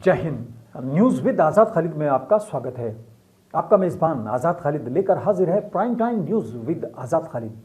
जय Hind. News with आज़ाद खालिद में आपका स्वागत है। आपका मेज़बान आज़ाद खालिद लेकर हाजिर है प्राइम टाइम न्यूज़ विद आज़ाद खालिद।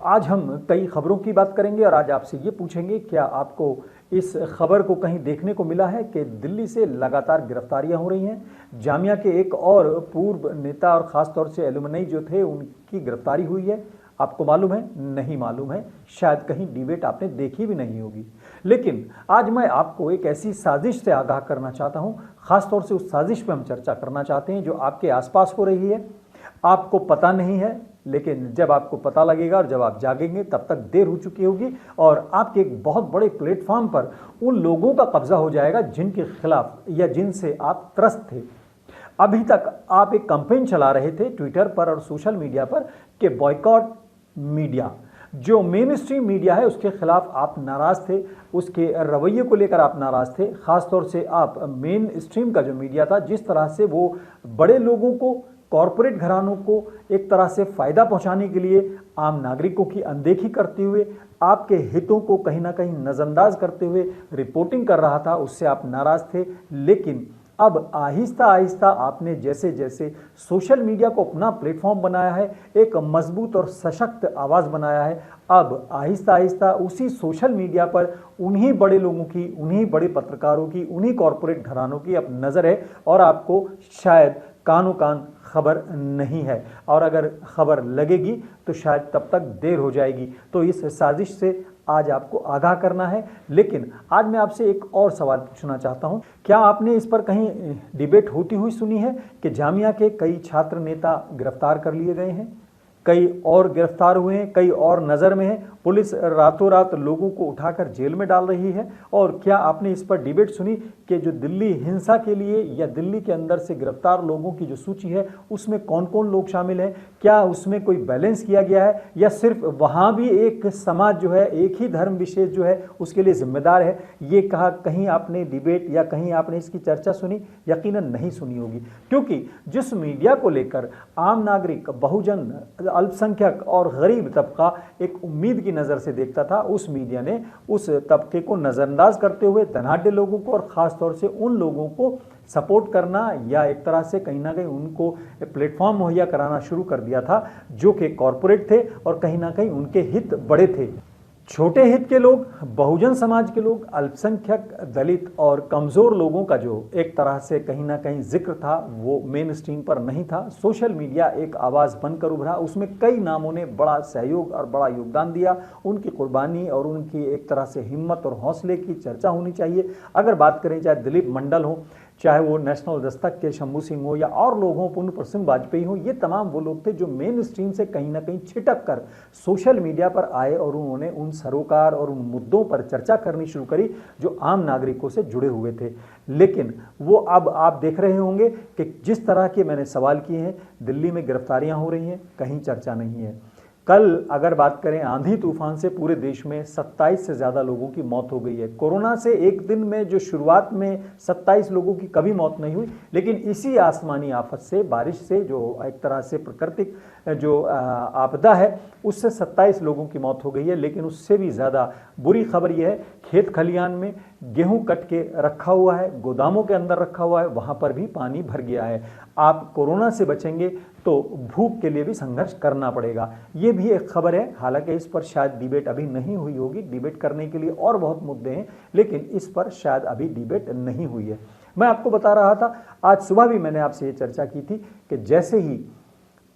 आज हम कई खबरों की बात करेंगे और आज आपसे ये पूछेंगे, क्या आपको इस खबर को कहीं देखने को मिला है कि दिल्ली से लगातार गिरफ्तारियां हो रही हैं। जामिया के एक और पूर्व नेता और ख़ास तौर से एलुमनी जो थे उनकी गिरफ्तारी हुई है। आपको मालूम है? नहीं मालूम है। शायद कहीं डिबेट आपने देखी भी नहीं होगी। लेकिन आज मैं आपको एक ऐसी साजिश से आगाह करना चाहता हूं, खास तौर से उस साजिश पे हम चर्चा करना चाहते हैं जो आपके आसपास हो रही है। आपको पता नहीं है, लेकिन जब आपको पता लगेगा और जब आप जागेंगे तब तक देर हो चुकी होगी और आपके एक बहुत बड़े प्लेटफॉर्म पर उन लोगों का कब्जा हो जाएगा जिनके खिलाफ या जिनसे आप त्रस्त थे। अभी तक आप एक कैंपेन चला रहे थे ट्विटर पर और सोशल मीडिया पर कि बॉयकॉट मीडिया, जो मेन स्ट्रीम मीडिया है उसके खिलाफ आप नाराज थे, उसके रवैये को लेकर आप नाराज थे। खास तौर से आप मेन स्ट्रीम का जो मीडिया था, जिस तरह से वो बड़े लोगों को, कॉरपोरेट घरानों को एक तरह से फ़ायदा पहुंचाने के लिए आम नागरिकों की अनदेखी करते हुए, आपके हितों को कहीं ना कहीं नज़रअंदाज करते हुए रिपोर्टिंग कर रहा था, उससे आप नाराज़ थे। लेकिन अब आहिस्ता आहिस्ता आपने जैसे जैसे सोशल मीडिया को अपना प्लेटफॉर्म बनाया है, एक मजबूत और सशक्त आवाज़ बनाया है, अब आहिस्ता आहिस्ता उसी सोशल मीडिया पर उन्हीं बड़े लोगों की, उन्हीं बड़े पत्रकारों की, उन्हीं कॉरपोरेट घरानों की अब नज़र है और आपको शायद कानों कान खबर नहीं है, और अगर खबर लगेगी तो शायद तब तक देर हो जाएगी। तो इस साजिश से आज आपको आगाह करना है। लेकिन आज मैं आपसे एक और सवाल पूछना चाहता हूं, क्या आपने इस पर कहीं डिबेट होती हुई सुनी है कि जामिया के कई छात्र नेता गिरफ्तार कर लिए गए हैं, कई और गिरफ्तार हुए हैं, कई और नज़र में हैं, पुलिस रातों रात लोगों को उठाकर जेल में डाल रही है? और क्या आपने इस पर डिबेट सुनी कि जो दिल्ली हिंसा के लिए या दिल्ली के अंदर से गिरफ्तार लोगों की जो सूची है उसमें कौन कौन लोग शामिल हैं? क्या उसमें कोई बैलेंस किया गया है या सिर्फ वहाँ भी एक समाज जो है, एक ही धर्म विशेष जो है उसके लिए जिम्मेदार है? ये कहा कहीं आपने डिबेट या कहीं आपने इसकी चर्चा सुनी? यकीनन नहीं सुनी होगी, क्योंकि जिस मीडिया को लेकर आम नागरिक, बहुजन, अल्पसंख्यक और गरीब तबका एक उम्मीद की नज़र से देखता था, उस मीडिया ने उस तबके को नज़रअंदाज करते हुए धनाढ्य लोगों को और ख़ास तौर से उन लोगों को सपोर्ट करना या एक तरह से कहीं ना कहीं उनको प्लेटफॉर्म मुहैया कराना शुरू कर दिया था जो कि कॉरपोरेट थे और कहीं ना कहीं उनके हित बड़े थे। छोटे हित के लोग, बहुजन समाज के लोग, अल्पसंख्यक, दलित और कमज़ोर लोगों का जो एक तरह से कहीं ना कहीं जिक्र था वो मेन स्ट्रीम पर नहीं था। सोशल मीडिया एक आवाज़ बनकर उभरा, उसमें कई नामों ने बड़ा सहयोग और बड़ा योगदान दिया। उनकी कुर्बानी और उनकी एक तरह से हिम्मत और हौसले की चर्चा होनी चाहिए। अगर बात करें चाहे दिलीप मंडल हो, चाहे वो नेशनल दस्तक के शंभू सिंह हो या और लोग हों, पूर्ण प्रसिंह वाजपेयी हो, ये तमाम वो लोग थे जो मेन स्ट्रीम से कहीं ना कहीं छिटक कर सोशल मीडिया पर आए और उन्होंने उन सरोकार और उन मुद्दों पर चर्चा करनी शुरू करी जो आम नागरिकों से जुड़े हुए थे। लेकिन वो अब आप देख रहे होंगे कि जिस तरह के मैंने सवाल किए हैं, दिल्ली में गिरफ्तारियां हो रही हैं, कहीं चर्चा नहीं है। कल अगर बात करें आंधी तूफान से पूरे देश में 27 से ज़्यादा लोगों की मौत हो गई है। कोरोना से एक दिन में जो शुरुआत में 27 लोगों की कभी मौत नहीं हुई, लेकिन इसी आसमानी आफत से, बारिश से, जो एक तरह से प्राकृतिक जो आपदा है, उससे 27 लोगों की मौत हो गई है। लेकिन उससे भी ज़्यादा बुरी खबर यह है, खेत खलियान में गेहूं कट के रखा हुआ है, गोदामों के अंदर रखा हुआ है, वहाँ पर भी पानी भर गया है। आप कोरोना से बचेंगे तो भूख के लिए भी संघर्ष करना पड़ेगा। ये भी एक खबर है। हालांकि इस पर शायद डिबेट अभी नहीं हुई होगी, डिबेट करने के लिए और बहुत मुद्दे हैं, लेकिन इस पर शायद अभी डिबेट नहीं हुई है। मैं आपको बता रहा था, आज सुबह भी मैंने आपसे ये चर्चा की थी कि जैसे ही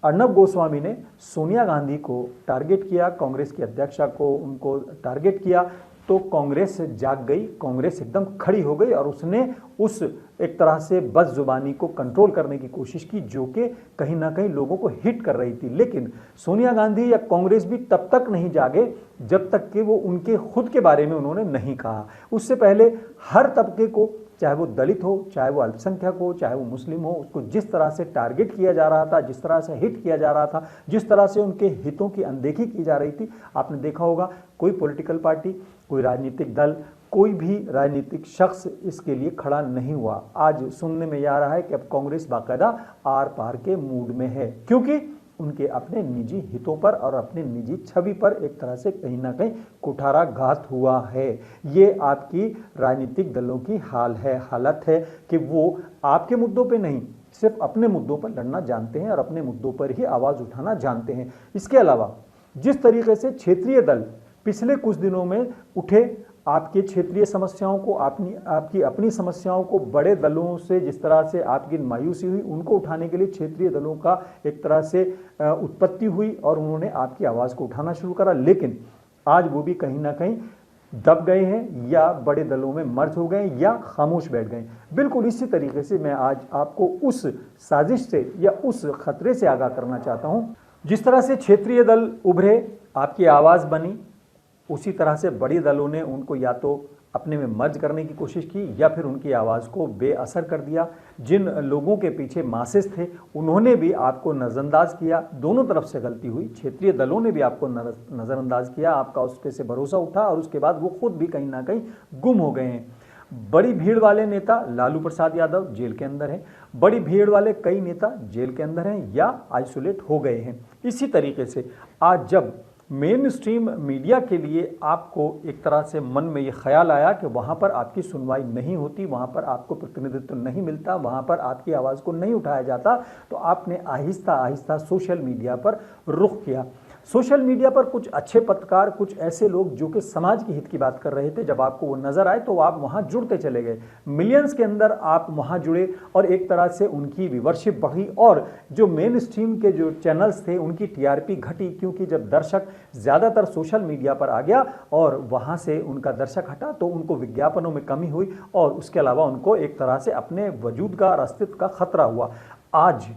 अर्नब गोस्वामी ने सोनिया गांधी को टारगेट किया, कांग्रेस की अध्यक्षा को उनको टारगेट किया, तो कांग्रेस जाग गई, कांग्रेस एकदम खड़ी हो गई और उसने उस एक तरह से बदजुबानी को कंट्रोल करने की कोशिश की जो कि कहीं ना कहीं लोगों को हिट कर रही थी। लेकिन सोनिया गांधी या कांग्रेस भी तब तक नहीं जागे जब तक कि वो उनके खुद के बारे में उन्होंने नहीं कहा। उससे पहले हर तबके को, चाहे वो दलित हो, चाहे वो अल्पसंख्यक हो, चाहे वो मुस्लिम हो, उसको जिस तरह से टारगेट किया जा रहा था, जिस तरह से हिट किया जा रहा था, जिस तरह से उनके हितों की अनदेखी की जा रही थी, आपने देखा होगा कोई पॉलिटिकल पार्टी, कोई राजनीतिक दल, कोई भी राजनीतिक शख्स इसके लिए खड़ा नहीं हुआ। आज सुनने में आ रहा है कि अब कांग्रेस बाकायदा आर पार के मूड में है, क्योंकि उनके अपने निजी हितों पर और अपने निजी छवि पर एक तरह से कहीं ना कहीं कुठाराघात हुआ है। ये आपकी राजनीतिक दलों की हालत है कि वो आपके मुद्दों पे नहीं, सिर्फ अपने मुद्दों पर लड़ना जानते हैं और अपने मुद्दों पर ही आवाज़ उठाना जानते हैं। इसके अलावा जिस तरीके से क्षेत्रीय दल पिछले कुछ दिनों में उठे, आपके क्षेत्रीय समस्याओं को, आपकी अपनी समस्याओं को बड़े दलों से जिस तरह से आपकी मायूसी हुई, उनको उठाने के लिए क्षेत्रीय दलों का एक तरह से उत्पत्ति हुई और उन्होंने आपकी आवाज़ को उठाना शुरू करा। लेकिन आज वो भी कहीं ना कहीं दब गए हैं या बड़े दलों में मर्ज हो गए या खामोश बैठ गए। बिल्कुल इसी तरीके से मैं आज आपको उस साजिश से या उस खतरे से आगाह करना चाहता हूं। जिस तरह से क्षेत्रीय दल उभरे, आपकी आवाज़ बनी, उसी तरह से बड़ी दलों ने उनको या तो अपने में मर्ज करने की कोशिश की या फिर उनकी आवाज़ को बेअसर कर दिया। जिन लोगों के पीछे मासेस थे उन्होंने भी आपको नज़रअंदाज किया। दोनों तरफ से गलती हुई, क्षेत्रीय दलों ने भी आपको नज़रअंदाज किया, आपका उस पर से भरोसा उठा और उसके बाद वो खुद भी कहीं ना कहीं गुम हो गए हैं। बड़ी भीड़ वाले नेता लालू प्रसाद यादव जेल के अंदर हैं, बड़ी भीड़ वाले कई नेता जेल के अंदर हैं या आइसोलेट हो गए हैं। इसी तरीके से आज जब मेन स्ट्रीम मीडिया के लिए आपको एक तरह से मन में ये ख्याल आया कि वहाँ पर आपकी सुनवाई नहीं होती, वहाँ पर आपको प्रतिनिधित्व नहीं मिलता, वहाँ पर आपकी आवाज़ को नहीं उठाया जाता, तो आपने आहिस्ता आहिस्ता सोशल मीडिया पर रुख किया। सोशल मीडिया पर कुछ अच्छे पत्रकार, कुछ ऐसे लोग जो कि समाज के हित की बात कर रहे थे, जब आपको वो नज़र आए तो आप वहाँ जुड़ते चले गए। मिलियंस के अंदर आप वहाँ जुड़े और एक तरह से उनकी व्यूवरशिप बढ़ी और जो मेन स्ट्रीम के जो चैनल्स थे उनकी टीआरपी घटी, क्योंकि जब दर्शक ज़्यादातर सोशल मीडिया पर आ गया और वहाँ से उनका दर्शक हटा तो उनको विज्ञापनों में कमी हुई और उसके अलावा उनको एक तरह से अपने वजूद का और अस्तित्व का खतरा हुआ। आज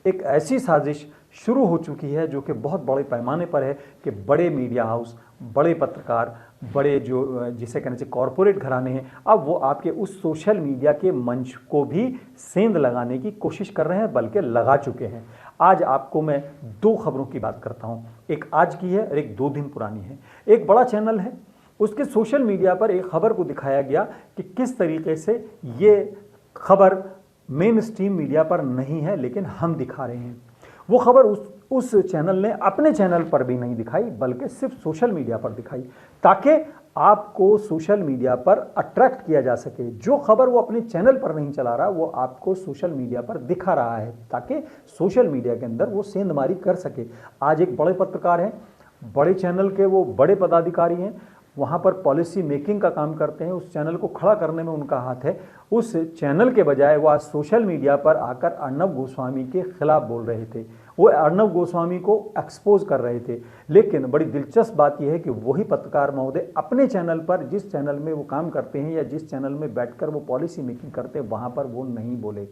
एक ऐसी साजिश शुरू हो चुकी है जो कि बहुत बड़े पैमाने पर है कि बड़े मीडिया हाउस, बड़े पत्रकार, बड़े जो जिसे कहने से कॉरपोरेट घराने हैं, अब वो आपके उस सोशल मीडिया के मंच को भी सेंध लगाने की कोशिश कर रहे हैं, बल्कि लगा चुके हैं। आज आपको मैं दो खबरों की बात करता हूँ, एक आज की है और एक 2 दिन पुरानी है। एक बड़ा चैनल है, उसके सोशल मीडिया पर एक खबर को दिखाया गया कि किस तरीके से ये खबर मेन स्ट्रीम मीडिया पर नहीं है लेकिन हम दिखा रहे हैं। वो खबर उस चैनल ने अपने चैनल पर भी नहीं दिखाई बल्कि सिर्फ सोशल मीडिया पर दिखाई, ताकि आपको सोशल मीडिया पर अट्रैक्ट किया जा सके। जो खबर वो अपने चैनल पर नहीं चला रहा वो आपको सोशल मीडिया पर दिखा रहा है ताकि सोशल मीडिया के अंदर वो सेंधमारी कर सके। आज एक बड़े पत्रकार हैं, बड़े चैनल के वो बड़े पदाधिकारी हैं, वहाँ पर पॉलिसी मेकिंग का काम करते हैं, उस चैनल को खड़ा करने में उनका हाथ है। उस चैनल के बजाय वो आज सोशल मीडिया पर आकर अर्नब गोस्वामी के खिलाफ बोल रहे थे, वो अर्नब गोस्वामी को एक्सपोज कर रहे थे। लेकिन बड़ी दिलचस्प बात यह है कि वही पत्रकार महोदय अपने चैनल पर, जिस चैनल में वो काम करते हैं या जिस चैनल में बैठकर वो पॉलिसी मेकिंग करते हैं, वहाँ पर वो नहीं बोले।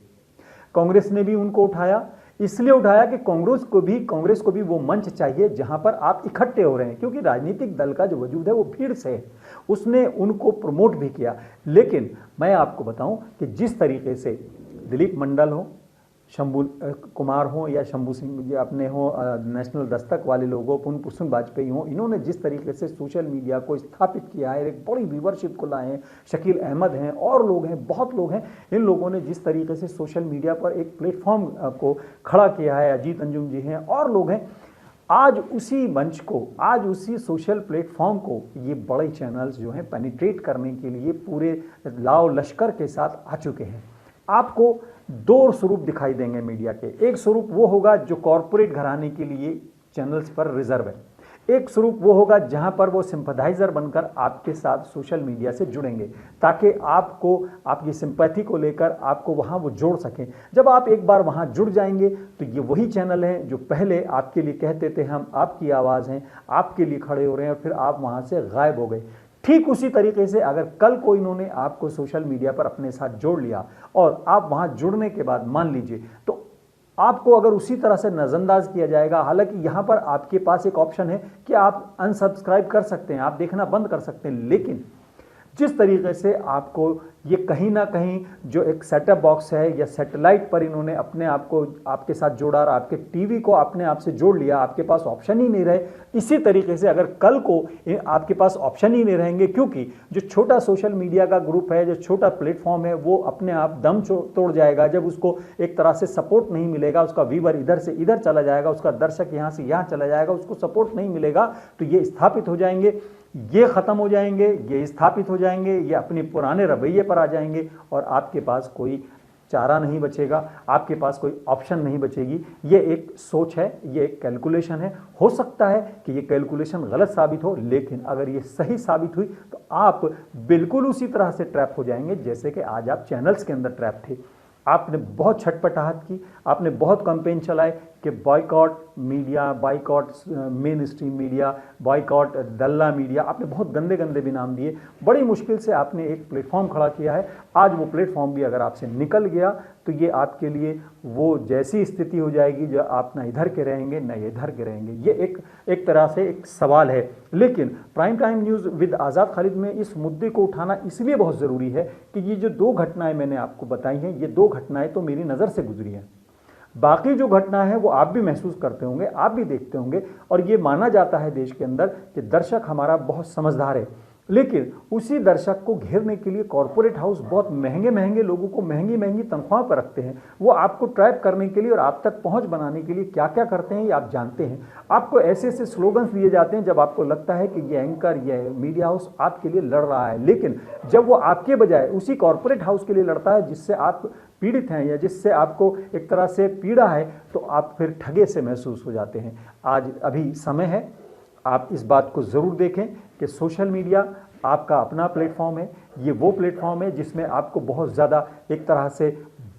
कांग्रेस ने भी उनको उठाया, इसलिए उठाया कि कांग्रेस को भी वो मंच चाहिए जहां पर आप इकट्ठे हो रहे हैं, क्योंकि राजनीतिक दल का जो वजूद है वो भीड़ से है। उसने उनको प्रमोट भी किया। लेकिन मैं आपको बताऊं कि जिस तरीके से दिलीप मंडल हो, शंभू कुमार हो या शंभू सिंह अपने हो, नेशनल दस्तक वाले लोग हो, पुन कुसुम वाजपेयी हो, इन्होंने जिस तरीके से सोशल मीडिया को स्थापित किया है, एक बड़ी व्यूवरशिप को लाए हैं, शकील अहमद हैं और लोग हैं, बहुत लोग हैं, इन लोगों ने जिस तरीके से सोशल मीडिया पर एक प्लेटफॉर्म को खड़ा किया है, अजीत अंजुम जी हैं और लोग हैं, आज उसी मंच को, आज उसी सोशल प्लेटफॉर्म को ये बड़े चैनल्स जो हैं पेनिट्रेट करने के लिए पूरे लाव लश्कर के साथ आ चुके हैं। आपको 2 स्वरूप दिखाई देंगे मीडिया के। एक स्वरूप वो होगा जो कॉरपोरेट घराने के लिए चैनल्स पर रिजर्व है, एक स्वरूप वो होगा जहां पर वो सिंपैथाइजर बनकर आपके साथ सोशल मीडिया से जुड़ेंगे ताकि आपको, आपकी सिंपैथी को लेकर आपको वहां वो जोड़ सकें। जब आप एक बार वहां जुड़ जाएंगे तो ये वही चैनल हैं जो पहले आपके लिए कहते थे हम आपकी आवाज़ हैं, आपके लिए खड़े हो रहे हैं, और फिर आप वहां से गायब हो गए। ठीक उसी तरीके से अगर कल को इन्होंने आपको सोशल मीडिया पर अपने साथ जोड़ लिया और आप वहां जुड़ने के बाद मान लीजिए तो आपको अगर उसी तरह से नज़रअंदाज किया जाएगा। हालांकि यहां पर आपके पास एक ऑप्शन है कि आप अनसब्सक्राइब कर सकते हैं, आप देखना बंद कर सकते हैं, लेकिन जिस तरीके से आपको ये कहीं ना कहीं जो एक सेटअप बॉक्स है या सैटेलाइट पर इन्होंने अपने आप को आपके साथ जोड़ा और आपके टीवी को अपने आप से जोड़ लिया, आपके पास ऑप्शन ही नहीं रहे। इसी तरीके से अगर कल को आपके पास ऑप्शन ही नहीं रहेंगे, क्योंकि जो छोटा सोशल मीडिया का ग्रुप है, जो छोटा प्लेटफॉर्म है, वो अपने आप दम तोड़ जाएगा जब उसको एक तरह से सपोर्ट नहीं मिलेगा। उसका व्यूअर इधर से इधर चला जाएगा, उसका दर्शक यहाँ से यहाँ चला जाएगा, उसको सपोर्ट नहीं मिलेगा, तो ये स्थापित हो जाएंगे, ये खत्म हो जाएंगे, ये स्थापित हो जाएंगे, ये अपने पुराने रवैये पर आ जाएंगे और आपके पास कोई चारा नहीं बचेगा, आपके पास कोई ऑप्शन नहीं बचेगी। ये एक सोच है, ये एक कैलकुलेशन है। हो सकता है कि ये कैलकुलेशन गलत साबित हो, लेकिन अगर ये सही साबित हुई तो आप बिल्कुल उसी तरह से ट्रैप हो जाएंगे जैसे कि आज आप चैनल्स के अंदर ट्रैप थे। आपने बहुत छटपटाहट की, आपने बहुत कैंपेन चलाए कि boycott media, boycott mainstream media, boycott दल्ला मीडिया, आपने बहुत गंदे गंदे भी नाम दिए। बड़ी मुश्किल से आपने एक प्लेटफॉर्म खड़ा किया है। आज वो प्लेटफॉर्म भी अगर आपसे निकल गया तो ये आपके लिए वो जैसी स्थिति हो जाएगी जो आप ना इधर के रहेंगे ना इधर के रहेंगे। ये एक तरह से एक सवाल है। लेकिन प्राइम टाइम न्यूज़ विद आज़ाद खालिद में इस मुद्दे को उठाना इसलिए बहुत ज़रूरी है कि ये जो दो घटनाएं मैंने आपको बताई हैं, ये दो घटनाएं तो मेरी नज़र से गुजरी हैं। बाकी जो घटना है वो आप भी महसूस करते होंगे, आप भी देखते होंगे, और ये माना जाता है देश के अंदर कि दर्शक हमारा बहुत समझदार है। लेकिन उसी दर्शक को घेरने के लिए कॉरपोरेट हाउस बहुत महंगे महंगे लोगों को महंगी महंगी तनख्वाह पर रखते हैं। वो आपको ट्रैप करने के लिए और आप तक पहुंच बनाने के लिए क्या क्या करते हैं ये आप जानते हैं। आपको ऐसे ऐसे स्लोगन्स दिए जाते हैं जब आपको लगता है कि ये एंकर, ये मीडिया हाउस आपके लिए लड़ रहा है, लेकिन जब वो आपके बजाय उसी कॉरपोरेट हाउस के लिए लड़ता है जिससे आप पीड़ित हैं या जिससे आपको एक तरह से पीड़ा है, तो आप फिर ठगे से महसूस हो जाते हैं। आज अभी समय है, आप इस बात को ज़रूर देखें कि सोशल मीडिया आपका अपना प्लेटफॉर्म है। ये वो प्लेटफॉर्म है जिसमें आपको बहुत ज़्यादा एक तरह से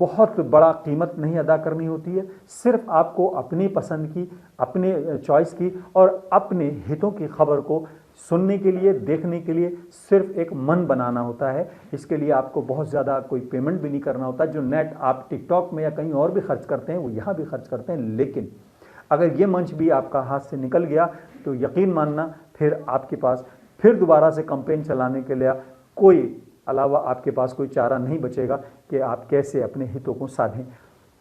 बहुत बड़ा कीमत नहीं अदा करनी होती है। सिर्फ आपको अपनी पसंद की, अपने चॉइस की और अपने हितों की खबर को सुनने के लिए, देखने के लिए सिर्फ एक मन बनाना होता है। इसके लिए आपको बहुत ज़्यादा कोई पेमेंट भी नहीं करना होता। जो नेट आप टिकटॉक में या कहीं और भी खर्च करते हैं वो यहाँ भी खर्च करते हैं। लेकिन अगर ये मंच भी आपका हाथ से निकल गया तो यकीन मानना फिर आपके पास फिर दोबारा से कैंपेन चलाने के लिए कोई अलावा आपके पास कोई चारा नहीं बचेगा कि आप कैसे अपने हितों को साधें।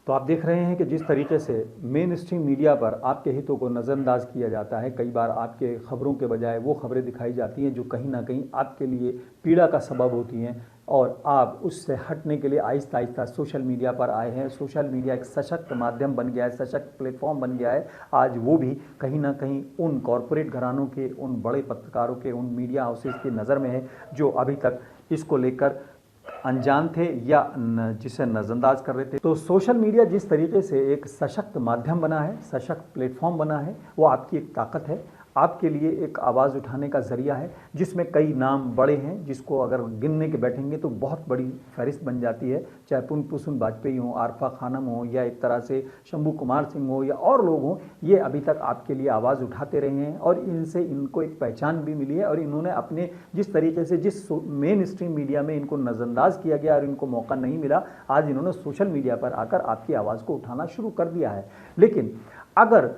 तो आप देख रहे हैं कि जिस तरीके से मेन स्ट्रीम मीडिया पर आपके हितों को नज़रअंदाज किया जाता है, कई बार आपके खबरों के बजाय वो खबरें दिखाई जाती हैं जो कहीं ना कहीं आपके लिए पीड़ा का सबब होती हैं, और आप उससे हटने के लिए आहिस्ता आहिस्ता सोशल मीडिया पर आए हैं। सोशल मीडिया एक सशक्त माध्यम बन गया है, सशक्त प्लेटफॉर्म बन गया है। आज वो भी कहीं ना कहीं उन कॉरपोरेट घरानों के, उन बड़े पत्रकारों के, उन मीडिया हाउसेस की नज़र में है जो अभी तक इसको लेकर अनजान थे या जिसे नज़रअंदाज कर रहे थे। तो सोशल मीडिया जिस तरीके से एक सशक्त माध्यम बना है, सशक्त प्लेटफॉर्म बना है, वो आपकी एक ताकत है, आपके लिए एक आवाज़ उठाने का ज़रिया है, जिसमें कई नाम बड़े हैं जिसको अगर गिनने के बैठेंगे तो बहुत बड़ी फहरिस्त बन जाती है। चाहे पुनपुन वाजपेयी हो, आरफा खानम हो, या एक तरह से शंभू कुमार सिंह हो या और लोग हों, ये अभी तक आपके लिए आवाज़ उठाते रहे हैं और इनसे इनको एक पहचान भी मिली है। और इन्होंने अपने जिस तरीके से जिस मेन स्ट्रीम मीडिया में इनको नज़रअंदाज किया गया और इनको मौका नहीं मिला, आज इन्होंने सोशल मीडिया पर आकर आपकी आवाज़ को उठाना शुरू कर दिया है। लेकिन अगर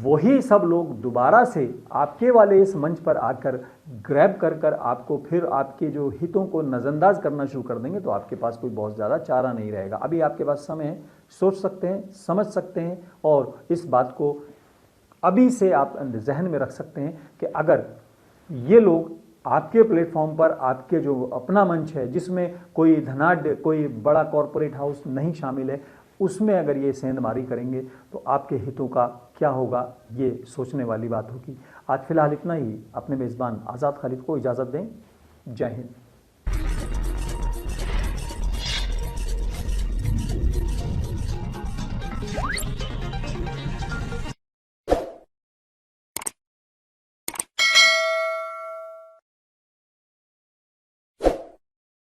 वही सब लोग दोबारा से आपके वाले इस मंच पर आकर ग्रैब कर कर आपको फिर आपके जो हितों को नज़रअंदाज करना शुरू कर देंगे तो आपके पास कोई बहुत ज़्यादा चारा नहीं रहेगा। अभी आपके पास समय है, सोच सकते हैं, समझ सकते हैं और इस बात को अभी से आप जहन में रख सकते हैं कि अगर ये लोग आपके प्लेटफॉर्म पर, आपके जो अपना मंच है जिसमें कोई धनाढ्य, कोई बड़ा कॉरपोरेट हाउस नहीं शामिल है, उसमें अगर ये सेंधमारी करेंगे तो आपके हितों का क्या होगा, ये सोचने वाली बात होगी। आज फिलहाल इतना ही। अपने मेज़बान आज़ाद खालिद को इजाज़त दें। जय हिंद।